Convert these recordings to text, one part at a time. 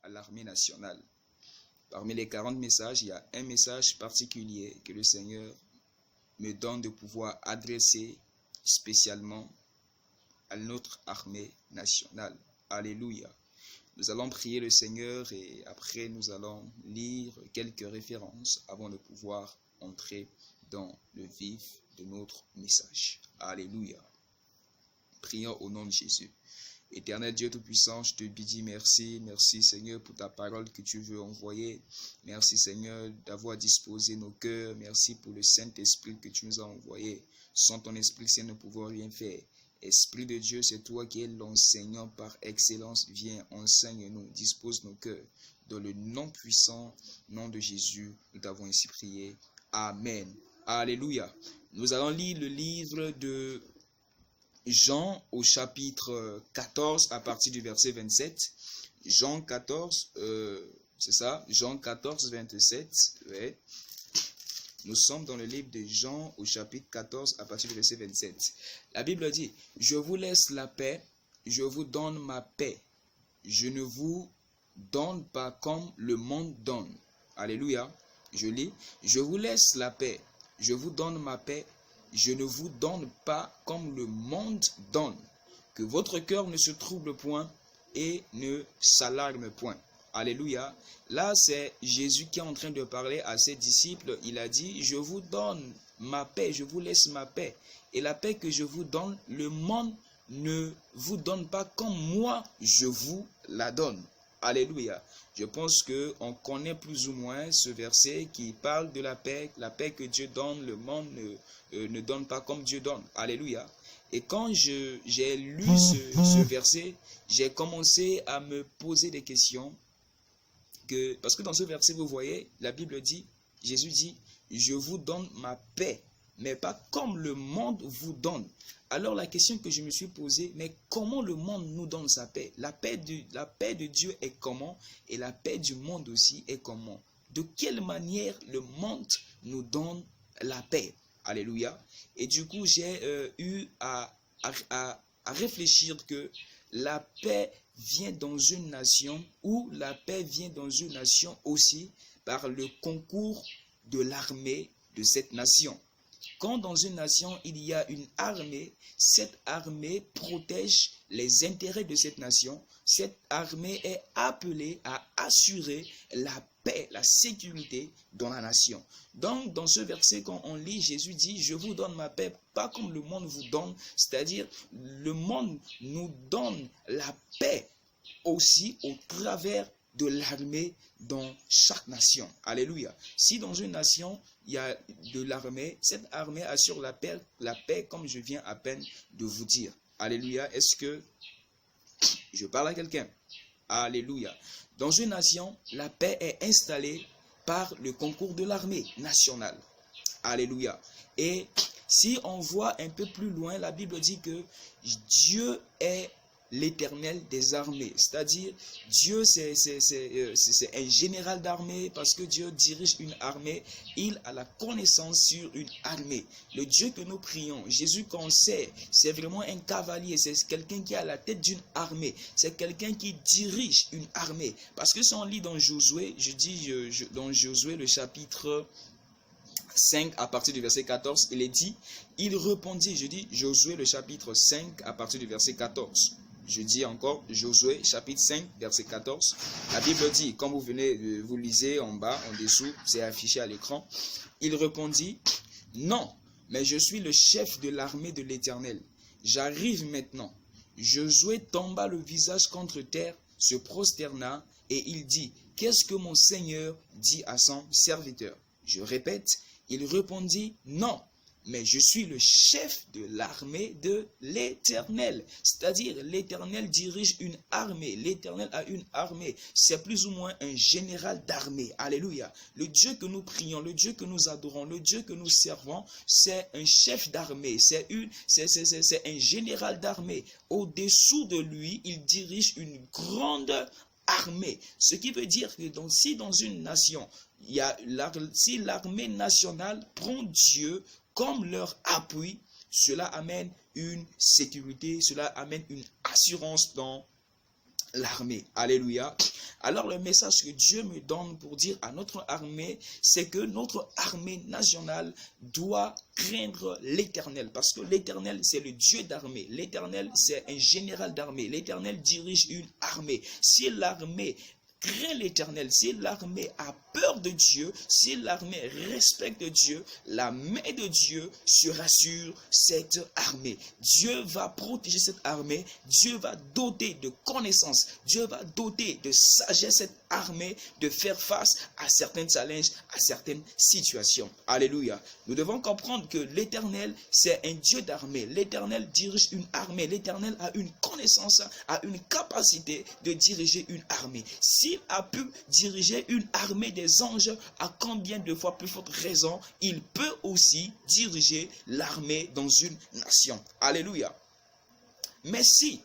à l'armée nationale. Parmi les 40 messages, il y a un message particulier que le Seigneur me donne de pouvoir adresser spécialement à notre armée nationale. Alléluia. Nous allons prier le Seigneur et après nous allons lire quelques références avant de pouvoir entrer dans le vif de notre message. Alléluia. Prions au nom de Jésus. Éternel Dieu Tout-Puissant, je te dis merci. Merci Seigneur pour ta parole que tu veux envoyer. Merci Seigneur d'avoir disposé nos cœurs. Merci pour le Saint-Esprit que tu nous as envoyé. Sans ton Esprit Saint, nous ne pouvons rien faire. Esprit de Dieu, c'est toi qui es l'enseignant par excellence. Viens, enseigne-nous, dispose nos cœurs. Dans le nom puissant, nom de Jésus, nous t'avons ainsi prié. Amen. Alléluia. Nous allons lire le livre de Jean au chapitre 14 à partir du verset 27. Jean 14, c'est ça, Jean 14, 27. Ouais. Nous sommes dans le livre de Jean au chapitre 14 à partir du verset 27. La Bible dit, « Je vous laisse la paix, je vous donne ma paix. Je ne vous donne pas comme le monde donne. » Alléluia. Je lis, « Je vous laisse la paix, je vous donne ma paix. Je ne vous donne pas comme le monde donne. Que votre cœur ne se trouble point et ne s'alarme point. » Alléluia. Là, c'est Jésus qui est en train de parler à ses disciples. Il a dit, je vous donne ma paix, je vous laisse ma paix. Et la paix que je vous donne, le monde ne vous donne pas comme moi, je vous la donne. Alléluia. Je pense qu'on connaît plus ou moins ce verset qui parle de la paix que Dieu donne, le monde ne donne pas comme Dieu donne. Alléluia. Et quand j'ai lu ce verset, j'ai commencé à me poser des questions. Parce que dans ce verset, vous voyez, la Bible dit, Jésus dit, je vous donne ma paix, mais pas comme le monde vous donne. Alors la question que je me suis posée, mais comment le monde nous donne sa paix? La paix de Dieu est comment? Et la paix du monde aussi est comment? De quelle manière le monde nous donne la paix? Alléluia. Et du coup, j'ai eu à réfléchir que la paix vient dans une nation, ou la paix vient dans une nation aussi par le concours de l'armée de cette nation. Quand dans une nation, il y a une armée, cette armée protège les intérêts de cette nation. Cette armée est appelée à assurer la paix, la sécurité dans la nation. Donc, dans ce verset, quand on lit, Jésus dit, je vous donne ma paix, pas comme le monde vous donne. C'est-à-dire, le monde nous donne la paix aussi au travers de l'armée dans chaque nation. Alléluia. Si dans une nation, il y a de l'armée, cette armée assure la paix comme je viens à peine de vous dire. Alléluia. Est-ce que je parle à quelqu'un? Alléluia. Dans une nation, la paix est installée par le concours de l'armée nationale. Alléluia. Et si on voit un peu plus loin, la Bible dit que Dieu est l'Éternel des armées, c'est-à-dire Dieu c'est un général d'armée, parce que Dieu dirige une armée, il a la connaissance sur une armée. Le Dieu que nous prions, Jésus qu'on sait, c'est vraiment un cavalier, c'est quelqu'un qui a la tête d'une armée, c'est quelqu'un qui dirige une armée. Parce que si on lit dans Josué, dans Josué le chapitre 5 à partir du verset 14, il est dit, il répondit, je dis Josué le chapitre 5 à partir du verset 14. Je dis encore Josué chapitre 5 verset 14. La Bible dit, comme vous venez, vous lisez en bas, en dessous, c'est affiché à l'écran. Il répondit, non, mais je suis le chef de l'armée de l'Éternel. J'arrive maintenant. Josué tomba le visage contre terre, se prosterna et il dit, qu'est-ce que mon Seigneur dit à son serviteur? Je répète, il répondit, non, mais je suis le chef de l'armée de l'Éternel. C'est-à-dire, l'Éternel dirige une armée. L'Éternel a une armée. C'est plus ou moins un général d'armée. Alléluia. Le Dieu que nous prions, le Dieu que nous adorons, le Dieu que nous servons, c'est un chef d'armée. C'est un général d'armée. Au-dessous de lui, il dirige une grande armée. Ce qui veut dire que si dans une nation, si l'armée nationale prend Dieu comme leur appui, cela amène une sécurité, cela amène une assurance dans l'armée. Alléluia. Alors le message que Dieu me donne pour dire à notre armée, c'est que notre armée nationale doit craindre l'Éternel. Parce que l'Éternel, c'est le Dieu d'armée. L'Éternel, c'est un général d'armée. L'Éternel dirige une armée. Si l'armée craint l'Éternel, si l'armée a peur de Dieu, si l'armée respecte Dieu, la main de Dieu sera sur cette armée. Dieu va protéger cette armée, Dieu va doter de connaissances, Dieu va doter de sagesse cette armée de faire face à certains challenges, à certaines situations. Alléluia. Nous devons comprendre que l'Éternel, c'est un Dieu d'armée. L'Éternel dirige une armée. L'Éternel a une connaissance, a une capacité de diriger une armée. S'il a pu diriger une armée des anges, à combien de fois plus forte raison, il peut aussi diriger l'armée dans une nation. Alléluia. Mais si,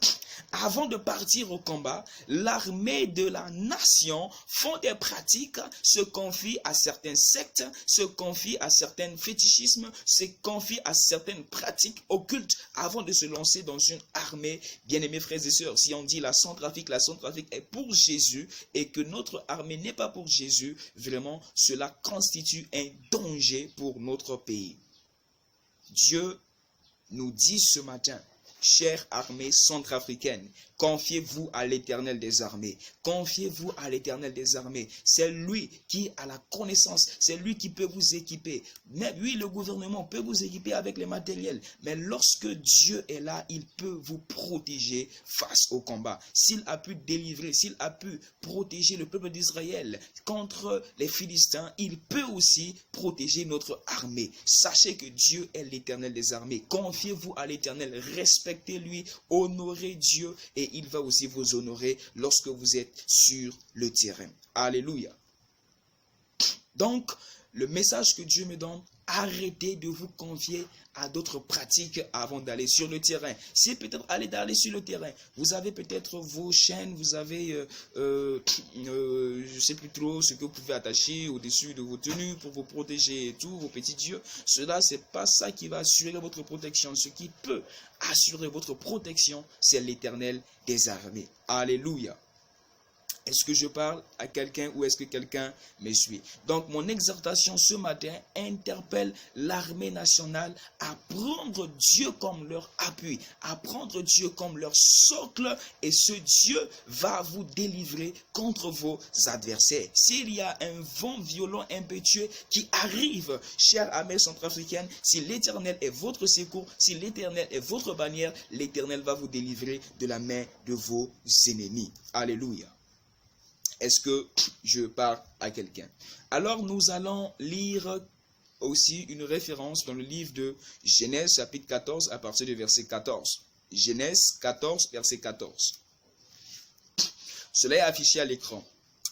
avant de partir au combat, l'armée de la nation font des pratiques, se confie à certains sectes, se confie à certains fétichismes, se confie à certaines pratiques occultes avant de se lancer dans une armée. Bien-aimés frères et sœurs, si on dit la Centrafrique est pour Jésus et que notre armée n'est pas pour Jésus, vraiment, cela constitue un danger pour notre pays. Dieu nous dit ce matin, chère armée centrafricaine, confiez-vous à l'Éternel des armées. Confiez-vous à l'Éternel des armées. C'est lui qui a la connaissance. C'est lui qui peut vous équiper. Mais oui, le gouvernement peut vous équiper avec les matériels. Mais lorsque Dieu est là, il peut vous protéger face au combat. S'il a pu délivrer, s'il a pu protéger le peuple d'Israël contre les Philistins, il peut aussi protéger notre armée. Sachez que Dieu est l'Éternel des armées. Confiez-vous à l'Éternel. Respectez-lui. Honorez Dieu et il va aussi vous honorer lorsque vous êtes sur le terrain. Alléluia. Donc, le message que Dieu me donne, arrêtez de vous confier à d'autres pratiques avant d'aller sur le terrain. C'est peut-être d'aller sur le terrain. Vous avez peut-être vos chaînes, vous avez, je ne sais plus trop ce que vous pouvez attacher au-dessus de vos tenues pour vous protéger et tout, vos petits dieux. Cela, ce n'est pas ça qui va assurer votre protection. Ce qui peut assurer votre protection, c'est l'Éternel des armées. Alléluia. Est-ce que je parle à quelqu'un ou est-ce que quelqu'un me suit? Donc, mon exhortation ce matin interpelle l'armée nationale à prendre Dieu comme leur appui, à prendre Dieu comme leur socle, et ce Dieu va vous délivrer contre vos adversaires. S'il y a un vent violent impétueux qui arrive, chère armée centrafricaine, si l'Éternel est votre secours, si l'Éternel est votre bannière, l'Éternel va vous délivrer de la main de vos ennemis. Alléluia. Est-ce que je parle à quelqu'un? Alors nous allons lire aussi une référence dans le livre de Genèse chapitre 14 à partir du verset 14. Genèse 14 verset 14. Cela est affiché à l'écran.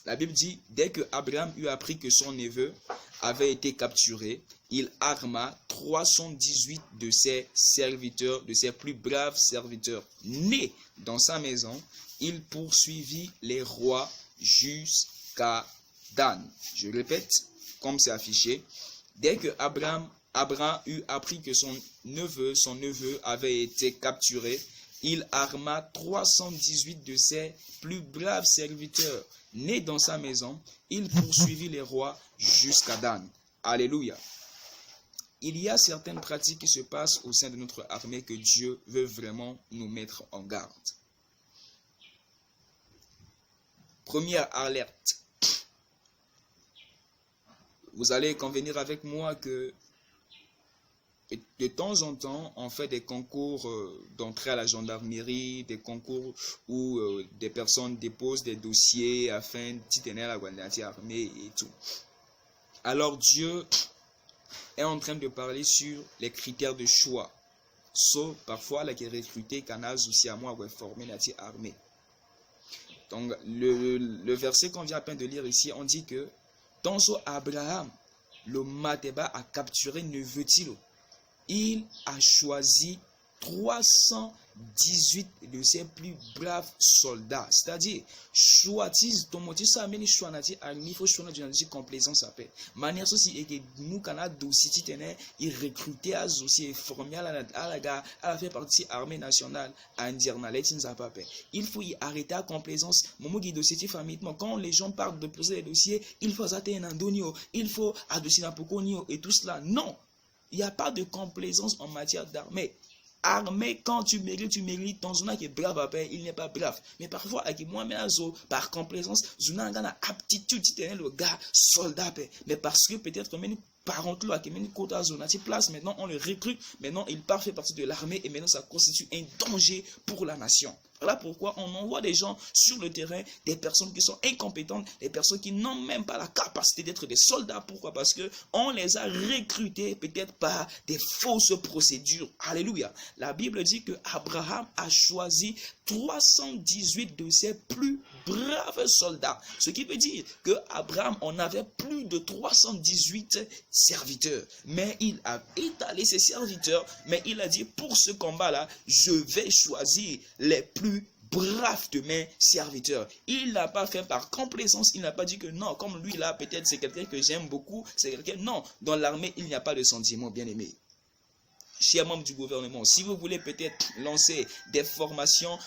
La Bible dit, dès que Abraham eut appris que son neveu avait été capturé, il arma 318 de ses serviteurs, de ses plus braves serviteurs, nés dans sa maison. Il poursuivit les rois jusqu'à Dan. Je répète, comme c'est affiché, dès que Abraham eut appris que son neveu avait été capturé, il arma 318 de ses plus braves serviteurs, nés dans sa maison. Il poursuivit les rois jusqu'à Dan. Alléluia. Il y a certaines pratiques qui se passent au sein de notre armée que Dieu veut vraiment nous mettre en garde. Première alerte. Vous allez convenir avec moi que de temps en temps, on fait des concours d'entrée à la gendarmerie, des concours où des personnes déposent des dossiers afin de tenir la guardia armée et tout. Alors Dieu est en train de parler sur les critères de choix. So, parfois, la qui est recruté, canaz aussi à moi, former la armée. Donc, le verset qu'on vient à peine de lire ici, on dit que Tonso Abraham, le Mateba a capturé neveu-tilo. Il a choisi 318 de ses plus braves soldats. C'est-à-dire, choisis ton motif, ça amène choisir il faut choisir d'une complaisance à paix. Manière aussi et que nous Canada dossier tenait, il recrutait à aussi formé à la faire partie armée nationale à Ndiarnalet n'a pas paix. Il faut y arrêter à complaisance. Mon qui dossier famille quand les gens parlent de poser les dossiers, il faut atteindre un donio, il faut adosser un poconio et tout cela. Non, il n'y a pas de complaisance en matière d'armée. Armée, quand tu mérites, ton zona qui est brave à paix, il n'est pas brave. Mais parfois, avec moi-même, par complaisance, zona a aptitude, tu le gars, soldat paix. Mais parce que peut-être que même parents là qui mène quota zona place, maintenant on le recrute, maintenant il part fait partie de l'armée et maintenant ça constitue un danger pour la nation. Voilà pourquoi on envoie des gens sur le terrain, des personnes qui sont incompétentes, des personnes qui n'ont même pas la capacité d'être des soldats. Pourquoi? Parce que on les a recrutés peut-être par des fausses procédures. Alléluia. La Bible dit que Abraham a choisi 318 de ses plus braves soldats. Ce qui veut dire que Abraham en avait plus de 318 serviteurs. Mais il a étalé ses serviteurs, mais il a dit pour ce combat-là, je vais choisir les plus braves de mes serviteurs. Il n'a pas fait par complaisance, il n'a pas dit que non, comme lui là, peut-être c'est quelqu'un que j'aime beaucoup, c'est quelqu'un, non, dans l'armée, il n'y a pas de sentiment, bien aimé. Chers membres du gouvernement, si vous voulez peut-être lancer des formations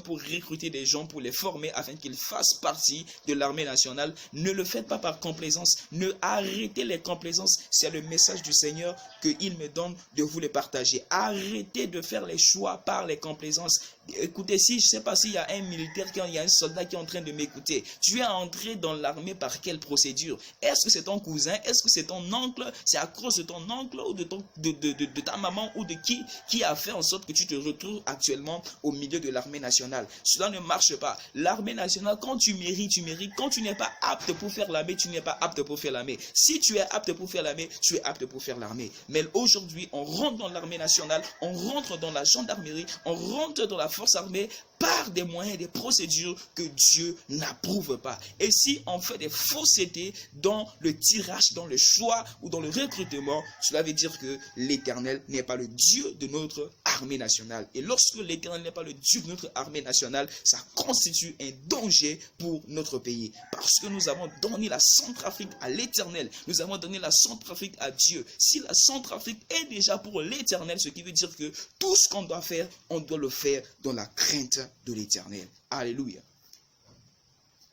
pour recruter des gens, pour les former afin qu'ils fassent partie de l'armée nationale, ne le faites pas par complaisance. Ne arrêtez les complaisances. C'est le message du Seigneur qu'il me donne de vous les partager. Arrêtez de faire les choix par les complaisances. Écoutez, si je ne sais pas s'il y a un militaire, il y a un soldat qui est en train de m'écouter, tu es entré dans l'armée par quelle procédure? Est-ce que c'est ton cousin? Est-ce que c'est ton oncle? C'est à cause de ton oncle ou de ta maman ou de qui a fait en sorte que tu te retrouves actuellement au milieu de l'armée nationale? Cela ne marche pas. L'armée nationale, quand tu mérites. Quand tu n'es pas apte pour faire l'armée, tu n'es pas apte pour faire l'armée. Si tu es apte pour faire l'armée, tu es apte pour faire l'armée. Mais aujourd'hui, on rentre dans l'armée nationale, on rentre dans la gendarmerie, on rentre dans la force armée par des moyens et des procédures que Dieu n'approuve pas. Et si on fait des faussetés dans le tirage, dans le choix ou dans le recrutement, cela veut dire que l'Éternel n'est pas le Dieu de notre armée nationale. Et lorsque l'Éternel n'est pas le Dieu de notre armée nationale, ça constitue un danger pour notre pays. Parce que nous avons donné la Centrafrique à l'Éternel. Nous avons donné la Centrafrique à Dieu. Si la Centrafrique est déjà pour l'Éternel, ce qui veut dire que tout ce qu'on doit faire, on doit le faire dans la crainte de l'Éternel. Alléluia.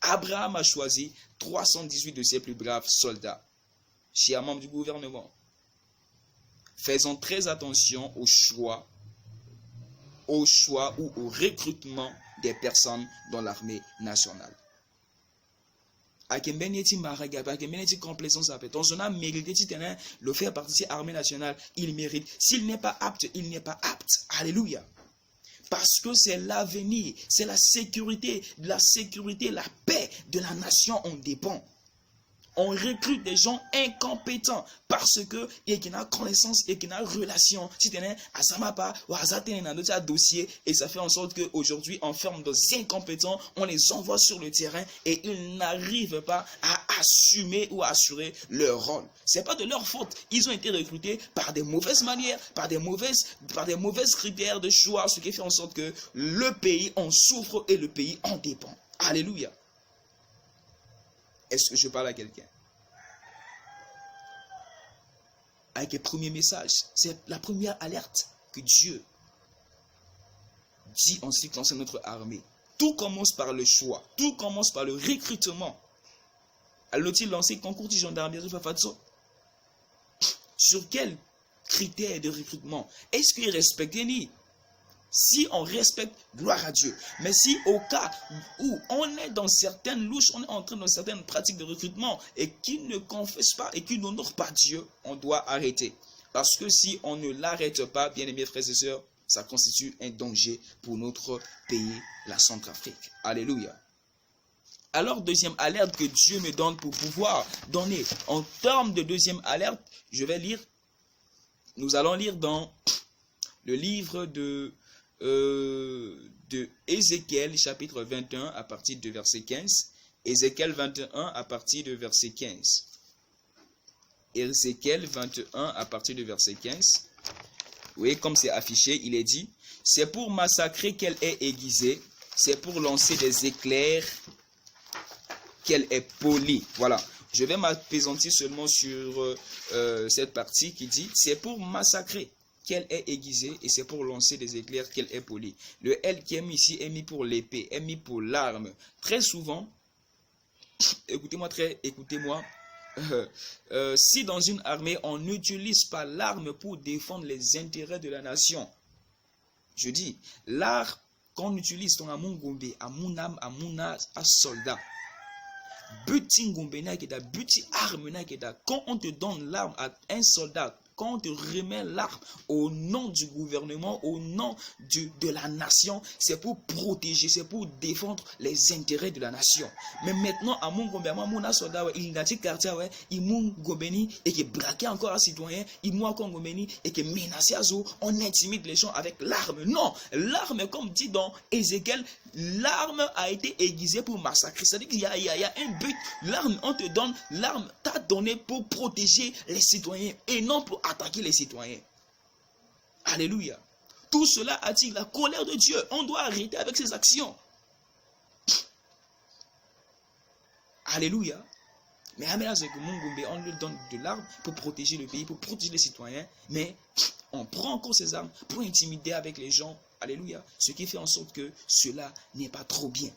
Abraham a choisi 318 de ses plus braves soldats. Chers membres du gouvernement, faisons très attention au choix ou au recrutement des personnes dans l'armée nationale. Complaisance à ton zona mérité le faire partie de l'armée nationale, il mérite. S'il n'est pas apte, il n'est pas apte. Alléluia. Parce que c'est l'avenir, c'est la sécurité, la paix de la nation en dépend. On recrute des gens incompétents parce que il y a une connaissance et une relation. Si tu es à Samapa ou à Zaten dans notre dossier et ça fait en sorte qu'aujourd'hui on ferme des incompétents, on les envoie sur le terrain et ils n'arrivent pas à assumer ou à assurer leur rôle. C'est pas de leur faute. Ils ont été recrutés par des mauvaises manières, par des mauvaises critères de choix, ce qui fait en sorte que le pays en souffre et le pays en dépend. Alléluia. Est-ce que je parle à quelqu'un? Avec le premier message, c'est la première alerte que Dieu dit en ce qui concerne notre armée. Tout commence par le choix, tout commence par le recrutement. Alors, il lancé le concours de gendarmerie Fafatso. Sur quels critères de recrutement? Est-ce qu'il respecte ni? Si on respecte, gloire à Dieu. Mais si au cas où on est dans certaines louches, on est entré dans certaines pratiques de recrutement et qui ne confesse pas et qui n'honore pas Dieu, on doit arrêter. Parce que si on ne l'arrête pas, bien aimés frères et sœurs, ça constitue un danger pour notre pays, la Centrafrique. Alléluia. Alors, deuxième alerte que Dieu me donne pour pouvoir donner. En termes de deuxième alerte, je vais lire. Nous allons lire dans le livre de Ézéchiel, chapitre 21, à partir de verset 15. Ézéchiel 21, à partir de verset 15. Ézéchiel 21, à partir de verset 15. voyez comme c'est affiché, il est dit, c'est pour massacrer qu'elle est aiguisée, c'est pour lancer des éclairs qu'elle est polie. Voilà, je vais m'appesantir seulement sur cette partie qui dit, c'est pour massacrer qu'elle est aiguisée et c'est pour lancer des éclairs qu'elle est polie. Le L qui est mis ici est mis pour l'épée, est mis pour l'arme. Très souvent, écoutez-moi, si dans une armée, on n'utilise pas l'arme pour défendre les intérêts de la nation, je dis, l'arme qu'on utilise dans mon gombe, à mon âme, à mon soldat, buti gombe na keda, buti arme na keda, quand on te donne l'arme à un soldat, quand on te remet l'arme au nom du gouvernement, au nom de la nation, c'est pour protéger, c'est pour défendre les intérêts de la nation. Mais maintenant, à mon gouvernement, mon soldat, il n'a pas quartier, il m'a gobeni et qui braqué encore un citoyen, il m'a encore gobeni et qui menacé à zo, on intimide les gens avec l'arme. Non, l'arme, comme dit dans Ézéchiel, l'arme a été aiguisée pour massacrer. C'est-à-dire qu'il y a un but. L'arme, on te donne, l'arme t'a donné pour protéger les citoyens et non pour attaquer les citoyens. Alléluia. Tout cela attire la colère de Dieu. On doit arrêter avec ces actions. Alléluia. Mais c'est que on lui donne de l'arme pour protéger le pays, pour protéger les citoyens. Mais on prend encore ces armes pour intimider avec les gens. Alléluia. Ce qui fait en sorte que cela n'est pas trop bien.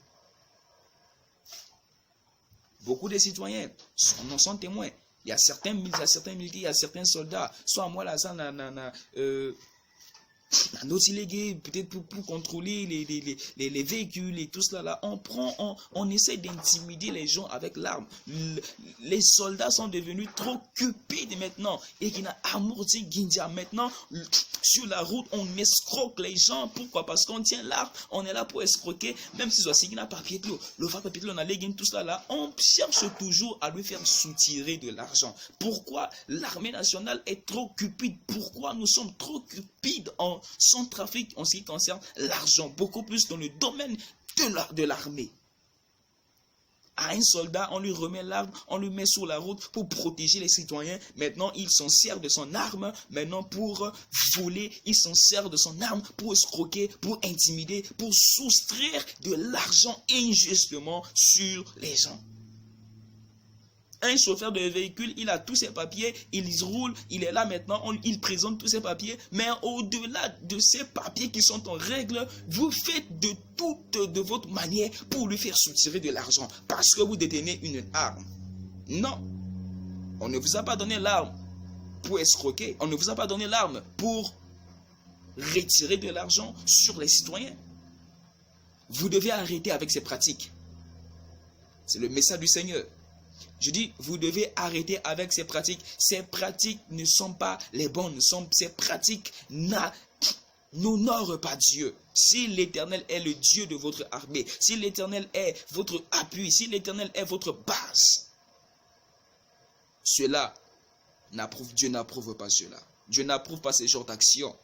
Beaucoup de citoyens en sont témoins. Il y a certains militaires, il y a certains soldats. Soit moi là, ça, peut-être pour contrôler les véhicules et tout cela là, on essaie d'intimider les gens avec l'arme. Les soldats sont devenus trop cupides maintenant et qui n'a amorti Gindia. Maintenant sur la route on escroque les gens. Pourquoi? Parce qu'on tient l'arme, on est là pour escroquer, même si soit qui n'a pas papier le vrai papier on a les tout cela là, on cherche toujours à lui faire soutirer de l'argent. Pourquoi l'armée nationale est trop cupide? Pourquoi nous sommes trop cupides en son trafic en ce qui concerne l'argent, beaucoup plus dans le domaine de l'armée? À un soldat, on lui remet l'arme, on lui met sur la route pour protéger les citoyens. Maintenant, il s'en sert de son arme, maintenant pour voler, il s'en sert de son arme pour escroquer, pour intimider, pour soustraire de l'argent injustement sur les gens. Un chauffeur de véhicule, il a tous ses papiers, il roule, il est là maintenant, il présente tous ses papiers. Mais au-delà de ces papiers qui sont en règle, vous faites de toute de votre manière pour lui faire soutirer de l'argent. Parce que vous détenez une arme. Non, on ne vous a pas donné l'arme pour escroquer. On ne vous a pas donné l'arme pour retirer de l'argent sur les citoyens. Vous devez arrêter avec ces pratiques. C'est le message du Seigneur. Je dis, vous devez arrêter avec ces pratiques. Ces pratiques ne sont pas les bonnes. Ces pratiques n'honorent pas Dieu. Si l'Éternel est le Dieu de votre armée, si l'Éternel est votre appui, si l'Éternel est votre base, Dieu n'approuve pas cela. Dieu n'approuve pas ce genre d'action.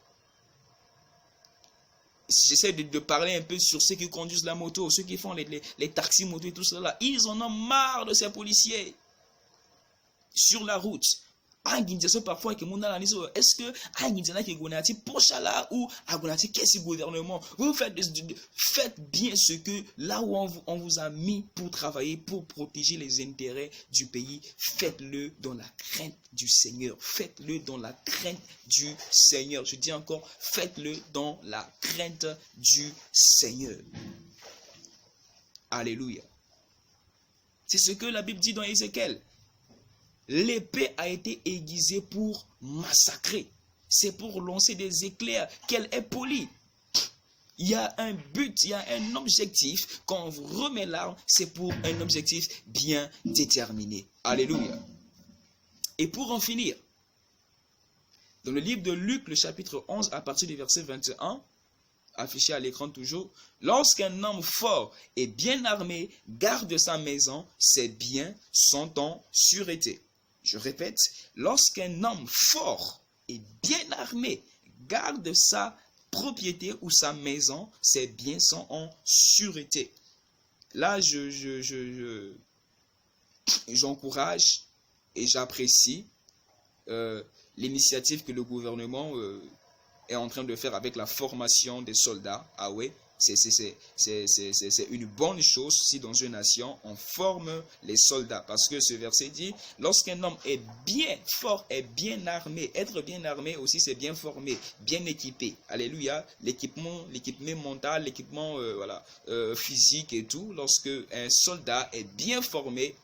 J'essaie de parler un peu sur ceux qui conduisent la moto, ceux qui font les taxis moto et tout cela. Ils en ont marre de ces policiers sur la route. Parfois, est-ce que ou qu'est-ce gouvernement? Vous faites bien ce que là où on vous a mis pour travailler, pour protéger les intérêts du pays. Faites-le dans la crainte du Seigneur. Faites-le dans la crainte du Seigneur. Je dis encore, faites-le dans la crainte du Seigneur. Alléluia. C'est ce que la Bible dit dans Ézéchiel. L'épée a été aiguisée pour massacrer. C'est pour lancer des éclairs qu'elle est polie. Il y a un but, il y a un objectif. Quand on vous remet l'arme, c'est pour un objectif bien déterminé. Alléluia. Et pour en finir, dans le livre de Luc, le chapitre 11, à partir du verset 21, affiché à l'écran toujours, lorsqu'un homme fort et bien armé garde sa maison, ses biens sont en sûreté. Je répète, lorsqu'un homme fort et bien armé garde sa propriété ou sa maison, ses biens sont en sûreté. Là, j'encourage et j'apprécie l'initiative que le gouvernement est en train de faire avec la formation des soldats. Ah oui, c'est une bonne chose si dans une nation on forme les soldats, parce que ce verset dit, lorsqu'un homme est bien fort, est bien armé, être bien armé aussi c'est bien formé, bien équipé. Alléluia, l'équipement mental, l'équipement physique et tout. Lorsque un soldat est bien formé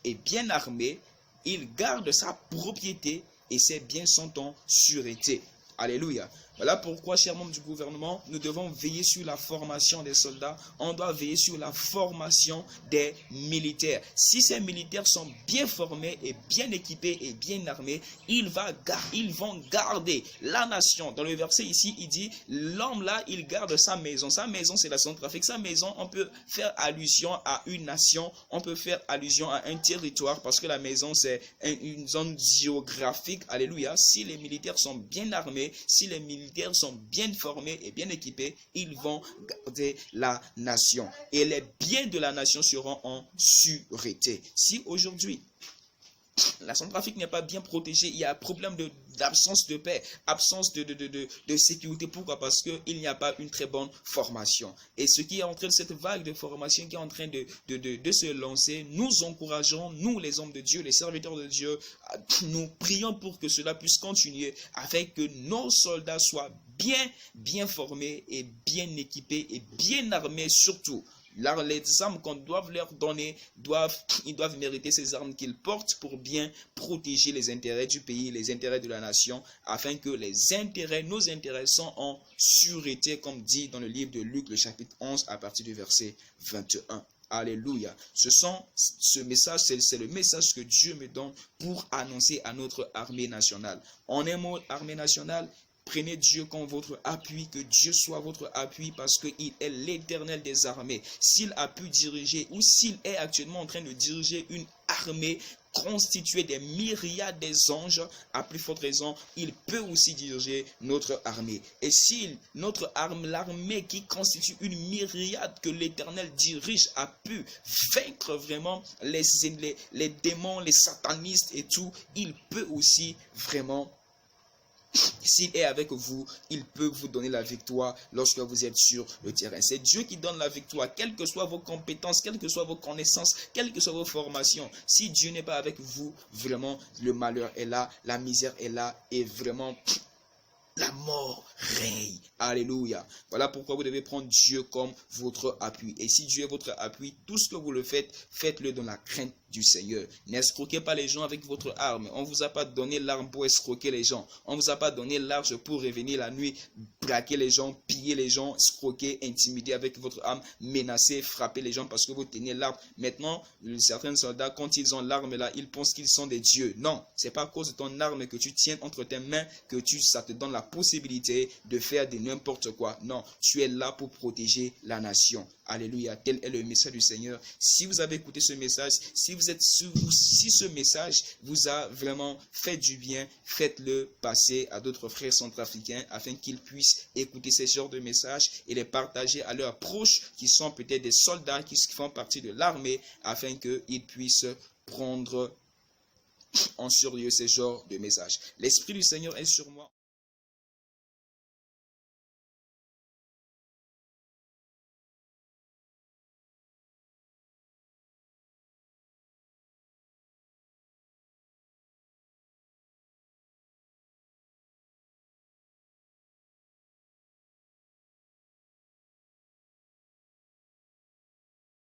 et bien armé, il garde sa propriété et ses biens sont en sûreté. Alléluia. Voilà pourquoi, chers membres du gouvernement, nous devons veiller sur la formation des soldats. On doit veiller sur la formation des militaires. Si ces militaires sont bien formés et bien équipés et bien armés, ils vont garder la nation. Dans le verset ici, il dit, l'homme là, il garde sa maison. Sa maison, c'est la Centrafrique. Sa maison, on peut faire allusion à une nation. On peut faire allusion à un territoire parce que la maison, c'est une zone géographique. Alléluia. Si les militaires sont bien armés, si les militaires sont bien formés et bien équipés, ils vont garder la nation. Et les biens de la nation seront en sûreté. Si aujourd'hui, la Centrafrique n'est pas bien protégée, il y a un problème d'absence de paix, absence de sécurité. Pourquoi? Parce qu'il n'y a pas une très bonne formation. Et ce qui est en train de cette vague de formation qui est en train de se lancer, nous encourageons, nous les hommes de Dieu, les serviteurs de Dieu, nous prions pour que cela puisse continuer afin que nos soldats soient bien formés et bien équipés et bien armés surtout. Les armes qu'on doit leur donner, ils doivent mériter ces armes qu'ils portent pour bien protéger les intérêts du pays, les intérêts de la nation, afin que nos intérêts sont en sûreté, comme dit dans le livre de Luc, le chapitre 11, à partir du verset 21. Alléluia. Ce message, c'est le message que Dieu me donne pour annoncer à notre armée nationale. En un mot, armée nationale, prenez Dieu comme votre appui, que Dieu soit votre appui parce qu'il est l'Éternel des armées. S'il a pu diriger ou s'il est actuellement en train de diriger une armée constituée des myriades des anges, à plus forte raison, il peut aussi diriger notre armée. Et si l'armée qui constitue une myriade que l'Éternel dirige, a pu vaincre vraiment les démons, les satanistes et tout, il peut aussi vraiment, s'il est avec vous, il peut vous donner la victoire lorsque vous êtes sur le terrain. C'est Dieu qui donne la victoire, quelles que soient vos compétences, quelles que soient vos connaissances, quelles que soient vos formations. Si Dieu n'est pas avec vous, vraiment, le malheur est là, la misère est là et vraiment, la mort règne. Alléluia. Voilà pourquoi vous devez prendre Dieu comme votre appui. Et si Dieu est votre appui, tout ce que vous le faites, faites-le dans la crainte du Seigneur. N'escroquez pas les gens avec votre arme. On ne vous a pas donné l'arme pour escroquer les gens. On ne vous a pas donné l'arme pour revenir la nuit, braquer les gens, piller les gens, escroquer, intimider avec votre arme, menacer, frapper les gens parce que vous tenez l'arme. Maintenant, certains soldats, quand ils ont l'arme là, ils pensent qu'ils sont des dieux. Non, c'est pas à cause de ton arme que tu tiens entre tes mains que ça te donne la possibilité de faire de n'importe quoi. Non, tu es là pour protéger la nation. Alléluia, tel est le message du Seigneur. Si vous avez écouté ce message, si ce message vous a vraiment fait du bien, faites-le passer à d'autres frères centrafricains afin qu'ils puissent écouter ces genres de messages et les partager à leurs proches qui sont peut-être des soldats qui font partie de l'armée afin qu'ils puissent prendre en sérieux ces genres de messages. L'Esprit du Seigneur est sur moi.